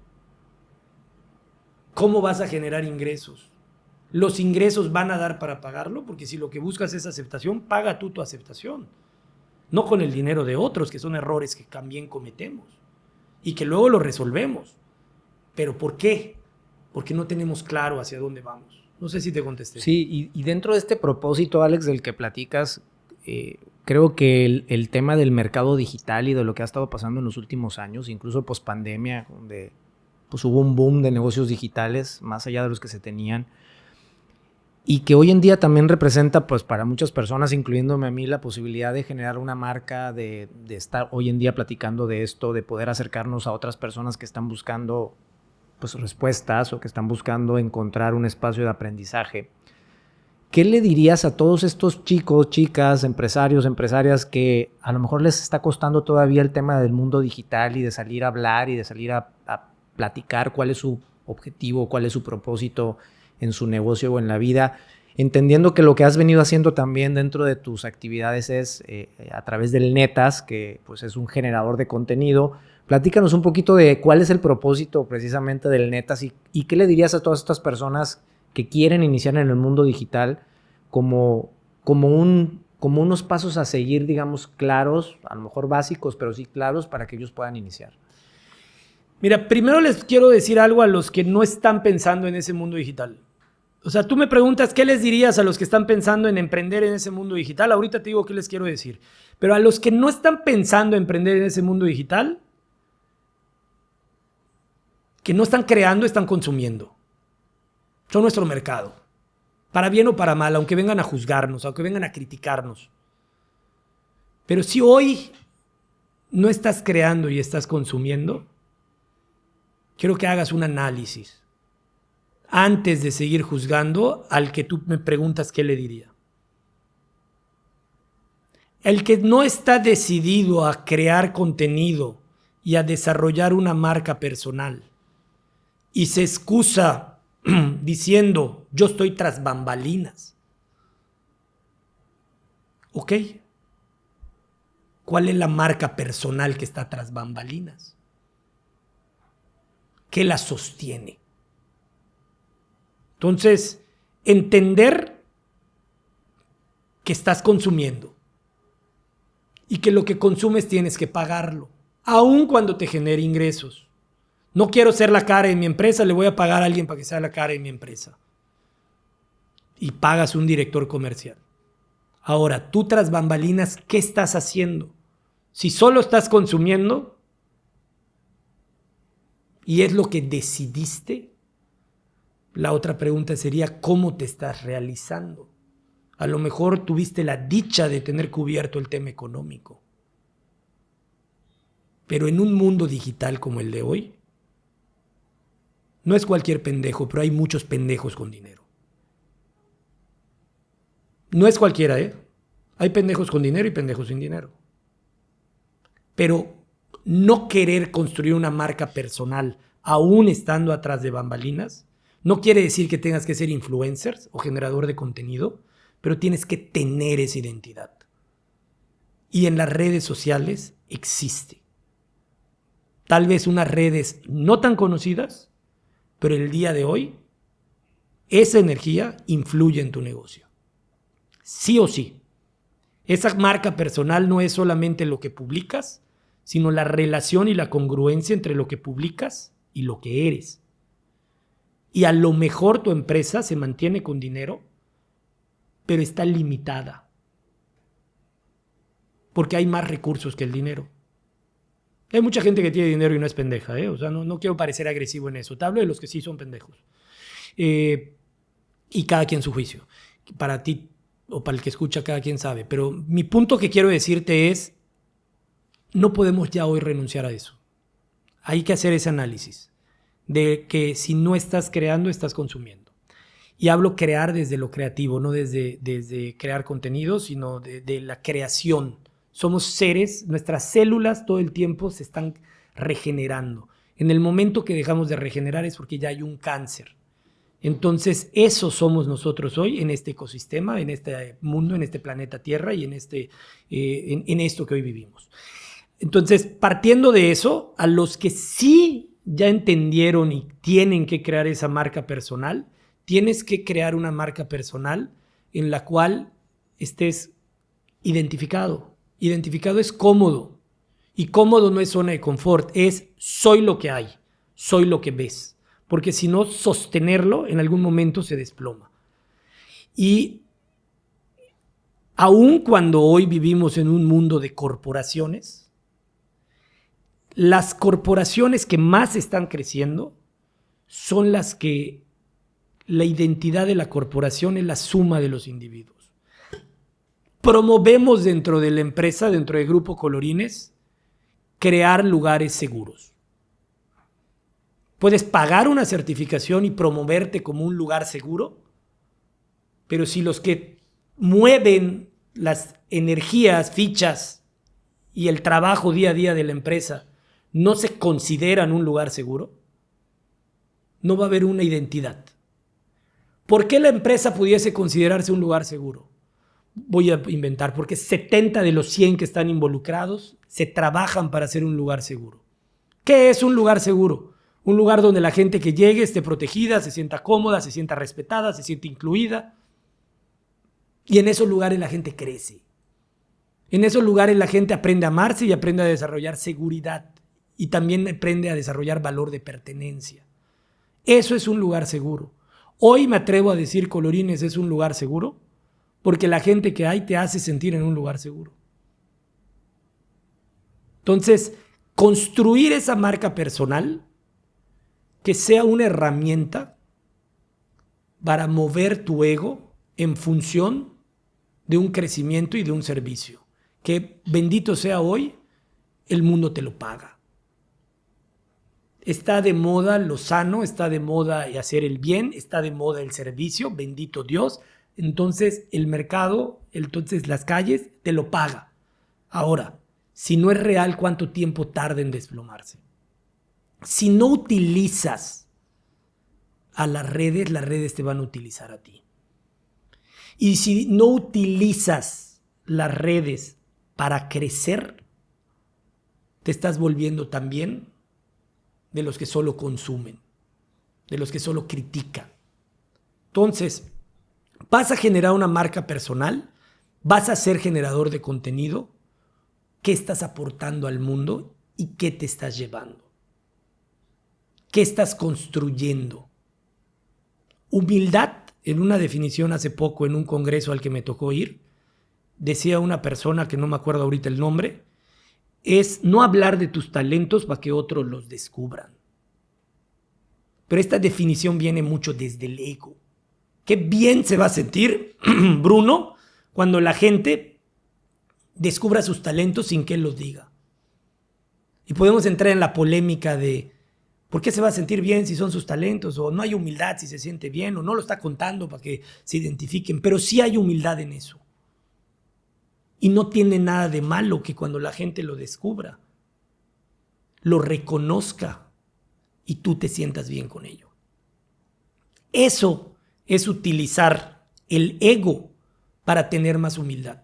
S2: ¿Cómo vas a generar ingresos? ¿Los ingresos van a dar para pagarlo? Porque si lo que buscas es aceptación, paga tú tu aceptación. No con el dinero de otros, que son errores que también cometemos y que luego los resolvemos. ¿Pero por qué? Porque no tenemos claro hacia dónde vamos. No sé si te contesté.
S1: Sí, y dentro de este propósito, Alex, del que platicas, creo que el tema del mercado digital y de lo que ha estado pasando en los últimos años, incluso post-pandemia, donde pues, hubo un boom de negocios digitales, más allá de los que se tenían, y que hoy en día también representa, pues para muchas personas, incluyéndome a mí, la posibilidad de generar una marca, de estar hoy en día platicando de esto, de poder acercarnos a otras personas que están buscando pues, respuestas o que están buscando encontrar un espacio de aprendizaje. ¿Qué le dirías a todos estos chicos, chicas, empresarios, empresarias que a lo mejor les está costando todavía el tema del mundo digital y de salir a hablar y de salir a platicar cuál es su objetivo, cuál es su propósito en su negocio o en la vida, entendiendo que lo que has venido haciendo también dentro de tus actividades es a través del Netas, que pues es un generador de contenido? Platícanos un poquito de cuál es el propósito precisamente del Netas y qué le dirías a todas estas personas que quieren iniciar en el mundo digital como unos pasos a seguir, digamos, claros, a lo mejor básicos, pero sí claros para que ellos puedan iniciar.
S2: Mira, primero les quiero decir algo a los que no están pensando en ese mundo digital. O sea, tú me preguntas, ¿qué les dirías a los que están pensando en emprender en ese mundo digital? Ahorita te digo qué les quiero decir. Pero a los que no están pensando en emprender en ese mundo digital, que no están creando, están consumiendo. Son nuestro mercado. Para bien o para mal, aunque vengan a juzgarnos, aunque vengan a criticarnos. Pero si hoy no estás creando y estás consumiendo, quiero que hagas un análisis. antes de seguir juzgando al que tú me preguntas qué le diría. El que no está decidido a crear contenido y a desarrollar una marca personal y se excusa diciendo yo estoy tras bambalinas. ¿Ok? ¿Cuál es la marca personal que está tras bambalinas? ¿Qué la sostiene? Entonces, entender que estás consumiendo y que lo que consumes tienes que pagarlo, aun cuando te genere ingresos. No quiero ser la cara de mi empresa, le voy a pagar a alguien para que sea la cara de mi empresa. Y pagas un director comercial. Ahora, tú tras bambalinas, ¿qué estás haciendo? Si solo estás consumiendo y es lo que decidiste, la otra pregunta sería, ¿cómo te estás realizando? A lo mejor tuviste la dicha de tener cubierto el tema económico. Pero en un mundo digital como el de hoy, no es cualquier pendejo, pero hay muchos pendejos con dinero. No es cualquiera, ¿eh? Hay pendejos con dinero y pendejos sin dinero. Pero no querer construir una marca personal, aún estando atrás de bambalinas, no quiere decir que tengas que ser influencer o generador de contenido, pero tienes que tener esa identidad. Y en las redes sociales existe. Tal vez unas redes no tan conocidas, pero el día de hoy, esa energía influye en tu negocio. Sí o sí. Esa marca personal no es solamente lo que publicas, sino la relación y la congruencia entre lo que publicas y lo que eres. Y a lo mejor tu empresa se mantiene con dinero, pero está limitada. Porque hay más recursos que el dinero. Hay mucha gente que tiene dinero y no es pendeja, ¿eh? O sea, no quiero parecer agresivo en eso. Te hablo de los que sí son pendejos. Y cada quien su juicio. Para ti o para el que escucha, cada quien sabe. Pero mi punto que quiero decirte es, no podemos ya hoy renunciar a eso. Hay que hacer ese análisis de que si no estás creando, estás consumiendo. Y hablo crear desde lo creativo, no desde crear contenido, sino de la creación. Somos seres, nuestras células todo el tiempo se están regenerando. En el momento que dejamos de regenerar es porque ya hay un cáncer. Entonces, eso somos nosotros hoy en este ecosistema, en este mundo, en este planeta Tierra y en esto que hoy vivimos. Entonces, partiendo de eso, a los que sí ya entendieron y tienen que crear esa marca personal, tienes que crear una marca personal en la cual estés identificado. Identificado es cómodo. Y cómodo no es zona de confort, es soy lo que hay, soy lo que ves. Porque si no, sostenerlo en algún momento se desploma. Y aun cuando hoy vivimos en un mundo de corporaciones, las corporaciones que más están creciendo son las que la identidad de la corporación es la suma de los individuos. Promovemos dentro de la empresa, dentro del Grupo Colorines, crear lugares seguros. Puedes pagar una certificación y promoverte como un lugar seguro, pero si los que mueven las energías, fichas y el trabajo día a día de la empresa no se consideran un lugar seguro, no va a haber una identidad. ¿Por qué la empresa pudiese considerarse un lugar seguro? Voy a inventar, porque 70 de los 100 que están involucrados se trabajan para ser un lugar seguro. ¿Qué es un lugar seguro? Un lugar donde la gente que llegue esté protegida, se sienta cómoda, se sienta respetada, se sienta incluida. Y en esos lugares la gente crece. En esos lugares la gente aprende a amarse y aprende a desarrollar seguridad. Y también aprende a desarrollar valor de pertenencia. Eso es un lugar seguro. Hoy me atrevo a decir Colorines es un lugar seguro porque la gente que hay te hace sentir en un lugar seguro. Entonces, construir esa marca personal que sea una herramienta para mover tu ego en función de un crecimiento y de un servicio. Que bendito sea hoy, el mundo te lo paga. Está de moda lo sano, está de moda hacer el bien, está de moda el servicio, bendito Dios. Entonces el mercado, entonces las calles te lo paga. Ahora, si no es real, ¿cuánto tiempo tarda en desplomarse? Si no utilizas a las redes te van a utilizar a ti. Y si no utilizas las redes para crecer, te estás volviendo también de los que solo consumen, de los que solo critican. Entonces, vas a generar una marca personal, vas a ser generador de contenido. ¿Qué estás aportando al mundo y qué te estás llevando? ¿Qué estás construyendo? Humildad, en una definición hace poco en un congreso al que me tocó ir, decía una persona que no me acuerdo ahorita el nombre, es no hablar de tus talentos para que otros los descubran. Pero esta definición viene mucho desde el ego. Qué bien se va a sentir Bruno cuando la gente descubra sus talentos sin que él los diga. Y podemos entrar en la polémica de ¿por qué se va a sentir bien si son sus talentos? O no hay humildad si se siente bien, o no lo está contando para que se identifiquen. Pero sí hay humildad en eso. Y no tiene nada de malo que cuando la gente lo descubra, lo reconozca y tú te sientas bien con ello. Eso es utilizar el ego para tener más humildad.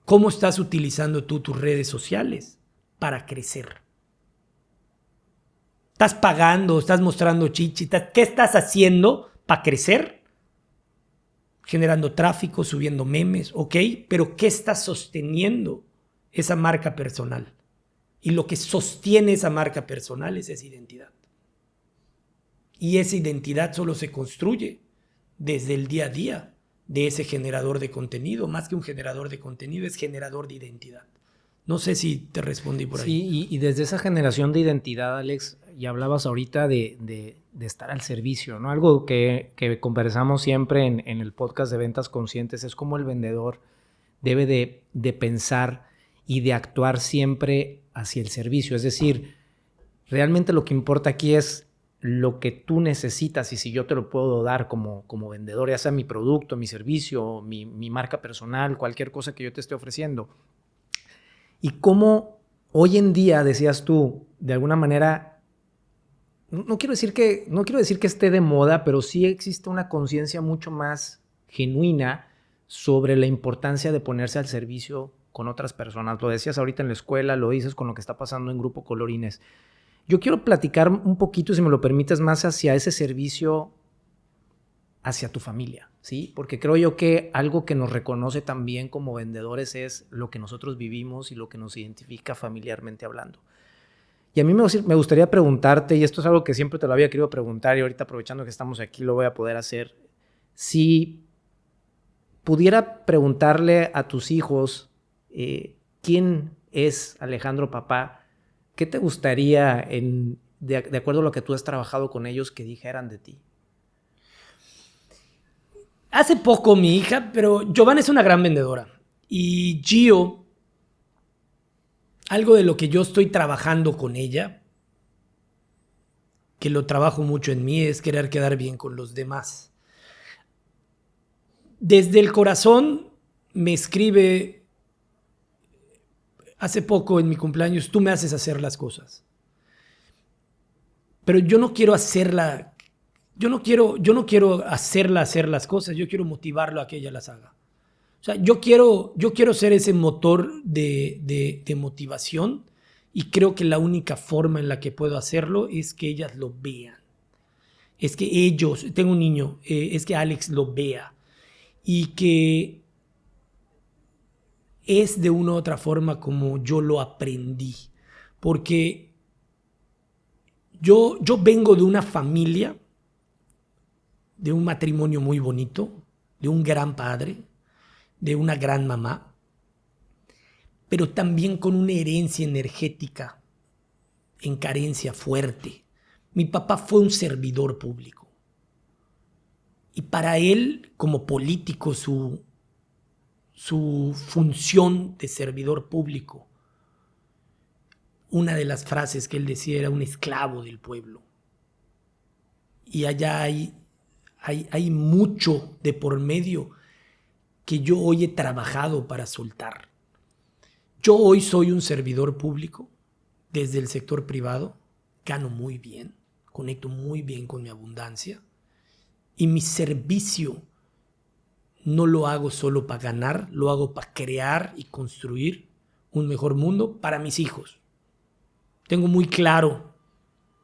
S2: ¿Cómo estás utilizando tú tus redes sociales para crecer? ¿Estás pagando? ¿Estás mostrando chichitas? ¿Qué estás haciendo para crecer? Generando tráfico, subiendo memes, ok, pero ¿qué está sosteniendo esa marca personal? Y lo que sostiene esa marca personal es esa identidad. Y esa identidad solo se construye desde el día a día de ese generador de contenido. Más que un generador de contenido, es generador de identidad. No sé si te respondí por ahí.
S1: Sí, y desde esa generación de identidad, Alex, y hablabas ahorita de estar al servicio, ¿no? Algo que conversamos siempre en el podcast de Ventas Conscientes es cómo el vendedor debe de pensar y de actuar siempre hacia el servicio. Es decir, realmente lo que importa aquí es lo que tú necesitas y si yo te lo puedo dar como vendedor, ya sea mi producto, mi servicio, mi marca personal, cualquier cosa que yo te esté ofreciendo. Y cómo hoy en día, decías tú, de alguna manera, no quiero decir que esté de moda, pero sí existe una conciencia mucho más genuina sobre la importancia de ponerse al servicio con otras personas. Lo decías ahorita en la escuela, lo dices con lo que está pasando en Grupo Colorines. Yo quiero platicar un poquito, si me lo permites, más hacia ese servicio hacia tu familia, ¿sí? Porque creo yo que algo que nos reconoce también como vendedores es lo que nosotros vivimos y lo que nos identifica familiarmente hablando. Y a mí me gustaría preguntarte, y esto es algo que siempre te lo había querido preguntar y ahorita aprovechando que estamos aquí lo voy a poder hacer, si pudiera preguntarle a tus hijos quién es Alejandro papá, ¿qué te gustaría, de acuerdo a lo que tú has trabajado con ellos, que dijeran de ti?
S2: Hace poco mi hija, pero Giovanna es una gran vendedora. Y Gio, algo de lo que yo estoy trabajando con ella, que lo trabajo mucho en mí, es querer quedar bien con los demás. Desde el corazón me escribe hace poco en mi cumpleaños, tú me haces hacer las cosas. Pero yo no quiero hacerla. Yo no quiero hacerla hacer las cosas, yo quiero motivarlo a que ella las haga. O sea, yo quiero ser ese motor de motivación y creo que la única forma en la que puedo hacerlo es que ellas lo vean. Es que ellos, tengo un niño, es que Alex lo vea y que es de una u otra forma como yo lo aprendí. Porque yo vengo de una familia, de un matrimonio muy bonito, de un gran padre, de una gran mamá, pero también con una herencia energética en carencia fuerte. Mi papá fue un servidor público y para él, como político, su función de servidor público una de las frases que él decía era un esclavo del pueblo. Y allá hay mucho de por medio que yo hoy he trabajado para soltar. Yo hoy soy un servidor público desde el sector privado, gano muy bien, conecto muy bien con mi abundancia y mi servicio no lo hago solo para ganar, lo hago para crear y construir un mejor mundo para mis hijos. Tengo muy claro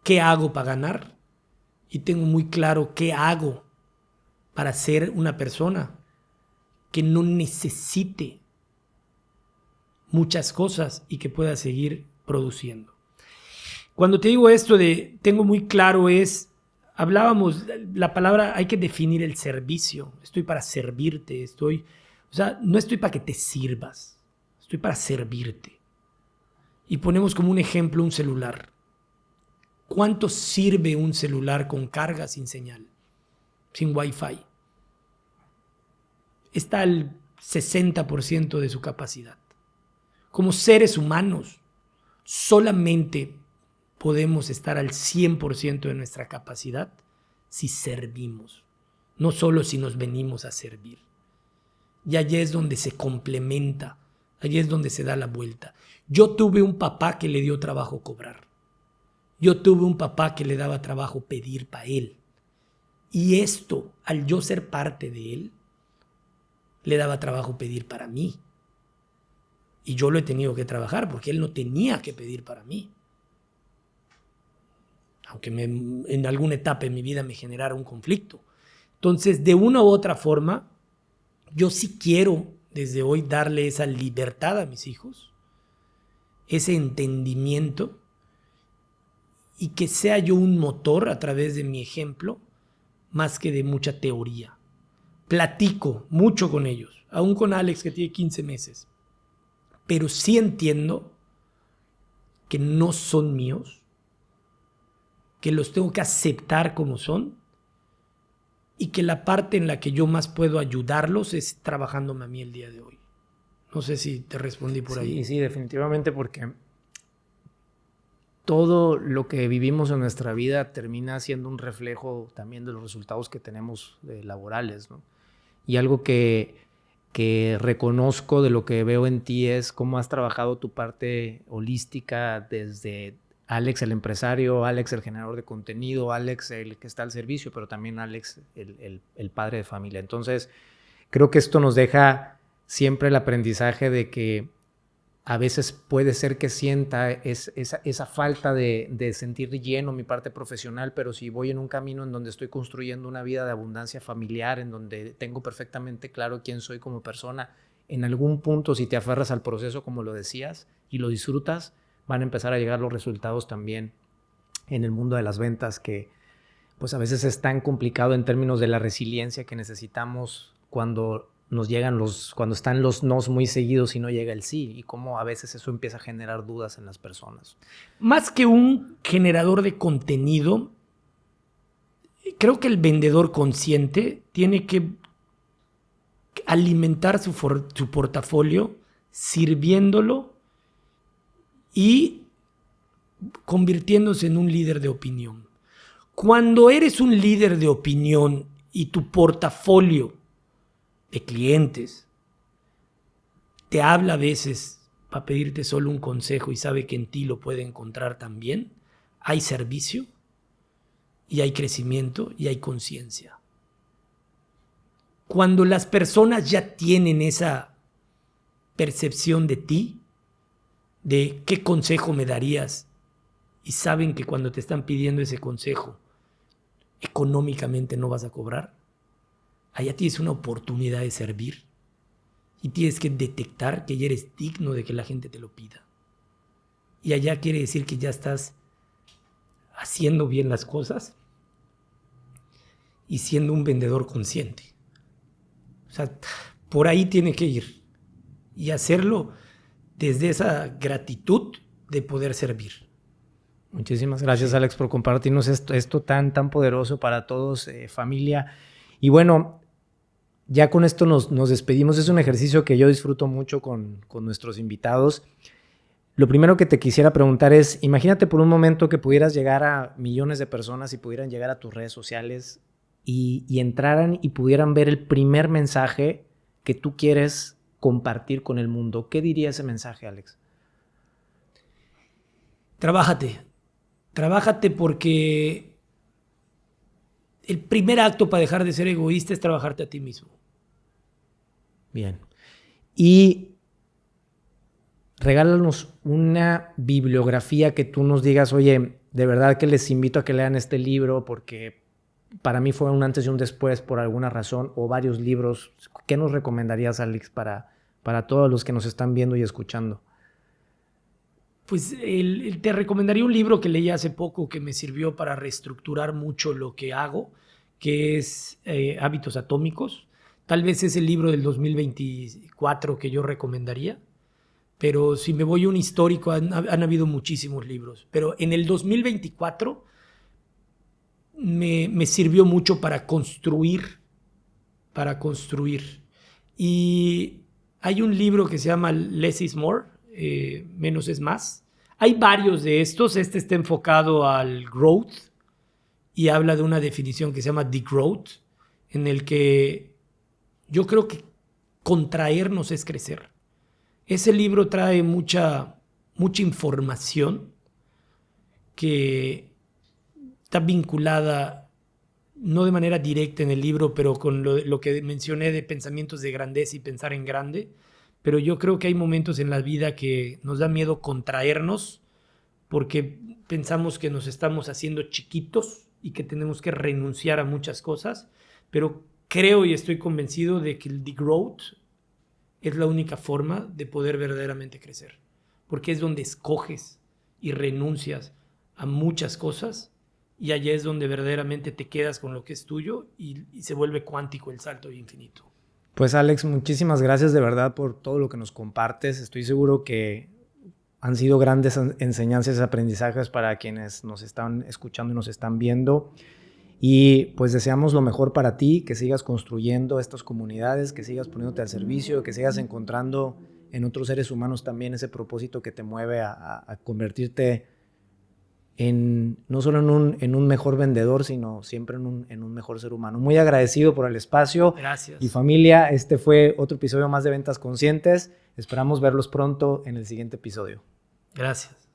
S2: qué hago para ganar y tengo muy claro qué hago para ser una persona que no necesite muchas cosas y que pueda seguir produciendo. Cuando te digo esto de tengo muy claro hablábamos, la palabra, hay que definir el servicio. Estoy para servirte, no estoy para que te sirvas, estoy para servirte. Y ponemos como un ejemplo un celular. ¿Cuánto sirve un celular con carga sin señal, sin Wi-Fi? Está al 60% de su capacidad. Como seres humanos, solamente podemos estar al 100% de nuestra capacidad si servimos, no solo si nos venimos a servir. Y allí es donde se complementa, allí es donde se da la vuelta. Yo tuve un papá que le dio trabajo cobrar. Yo tuve un papá que le daba trabajo pedir para él. Y esto, al yo ser parte de él, le daba trabajo pedir para mí. Y yo lo he tenido que trabajar porque él no tenía que pedir para mí. Aunque en alguna etapa en mi vida me generara un conflicto. Entonces, de una u otra forma, yo sí quiero desde hoy darle esa libertad a mis hijos, ese entendimiento, y que sea yo un motor a través de mi ejemplo, más que de mucha teoría. Platico mucho con ellos, aún con Alex que tiene 15 meses, pero sí entiendo que no son míos, que los tengo que aceptar como son y que la parte en la que yo más puedo ayudarlos es trabajándome a mí el día de hoy. No sé si te respondí por ahí.
S1: Sí, definitivamente, porque todo lo que vivimos en nuestra vida termina siendo un reflejo también de los resultados que tenemos laborales, ¿no? Y algo que reconozco de lo que veo en ti es cómo has trabajado tu parte holística desde Alex el empresario, Alex el generador de contenido, Alex el que está al servicio, pero también Alex el padre de familia. Entonces, creo que esto nos deja siempre el aprendizaje de que a veces puede ser que sienta esa falta de sentir lleno mi parte profesional, pero si voy en un camino en donde estoy construyendo una vida de abundancia familiar, en donde tengo perfectamente claro quién soy como persona, en algún punto, si te aferras al proceso, como lo decías, y lo disfrutas, van a empezar a llegar los resultados también en el mundo de las ventas, que pues a veces es tan complicado en términos de la resiliencia que necesitamos cuando cuando están los nos muy seguidos y no llega el sí, y cómo a veces eso empieza a generar dudas en las personas.
S2: Más que un generador de contenido, creo que el vendedor consciente tiene que alimentar su portafolio sirviéndolo y convirtiéndose en un líder de opinión. Cuando eres un líder de opinión y tu portafolio de clientes te habla a veces para pedirte solo un consejo y sabe que en ti lo puede encontrar también, hay servicio y hay crecimiento y hay conciencia. Cuando las personas ya tienen esa percepción de ti, de qué consejo me darías, y saben que cuando te están pidiendo ese consejo, económicamente no vas a cobrar, allá tienes una oportunidad de servir y tienes que detectar que ya eres digno de que la gente te lo pida. Y allá quiere decir que ya estás haciendo bien las cosas y siendo un vendedor consciente. O sea, por ahí tiene que ir y hacerlo desde esa gratitud de poder servir.
S1: Muchísimas gracias, Alex, por compartirnos esto tan poderoso para todos, familia. Y bueno, ya con esto nos despedimos. Es un ejercicio que yo disfruto mucho con nuestros invitados. Lo primero que te quisiera preguntar es, imagínate por un momento que pudieras llegar a millones de personas y pudieran llegar a tus redes sociales y entraran y pudieran ver el primer mensaje que tú quieres compartir con el mundo. ¿Qué diría ese mensaje, Alex?
S2: Trabájate. Trabájate porque el primer acto para dejar de ser egoísta es trabajarte a ti mismo.
S1: Bien. Y regálanos una bibliografía que tú nos digas, oye, de verdad que les invito a que lean este libro porque para mí fue un antes y un después por alguna razón, o varios libros. ¿Qué nos recomendarías, Alex, para todos los que nos están viendo y escuchando?
S2: Pues te recomendaría un libro que leí hace poco que me sirvió para reestructurar mucho lo que hago, que es Hábitos Atómicos. Tal vez es el libro del 2024 que yo recomendaría, pero si me voy a un histórico, han habido muchísimos libros. Pero en el 2024 me sirvió mucho para construir. Y hay un libro que se llama Less is More, menos es más. Hay varios de estos. Este está enfocado al growth y habla de una definición que se llama degrowth, en el que yo creo que contraernos es crecer. Ese libro trae mucha información que está vinculada, no de manera directa en el libro, pero con lo que mencioné de pensamientos de grandeza y pensar en grande. Pero yo creo que hay momentos en la vida que nos da miedo contraernos porque pensamos que nos estamos haciendo chiquitos y que tenemos que renunciar a muchas cosas. Pero creo y estoy convencido de que el degrowth es la única forma de poder verdaderamente crecer. Porque es donde escoges y renuncias a muchas cosas y allá es donde verdaderamente te quedas con lo que es tuyo y se vuelve cuántico el salto infinito.
S1: Pues Alex, muchísimas gracias de verdad por todo lo que nos compartes. Estoy seguro que han sido grandes enseñanzas y aprendizajes para quienes nos están escuchando y nos están viendo. Y pues deseamos lo mejor para ti, que sigas construyendo estas comunidades, que sigas poniéndote al servicio, que sigas encontrando en otros seres humanos también ese propósito que te mueve a convertirte no solo en un mejor vendedor, sino siempre en un mejor ser humano. Muy agradecido por el espacio.
S2: Gracias.
S1: Y familia, este fue otro episodio más de Ventas Conscientes. Esperamos verlos pronto en el siguiente episodio.
S2: Gracias.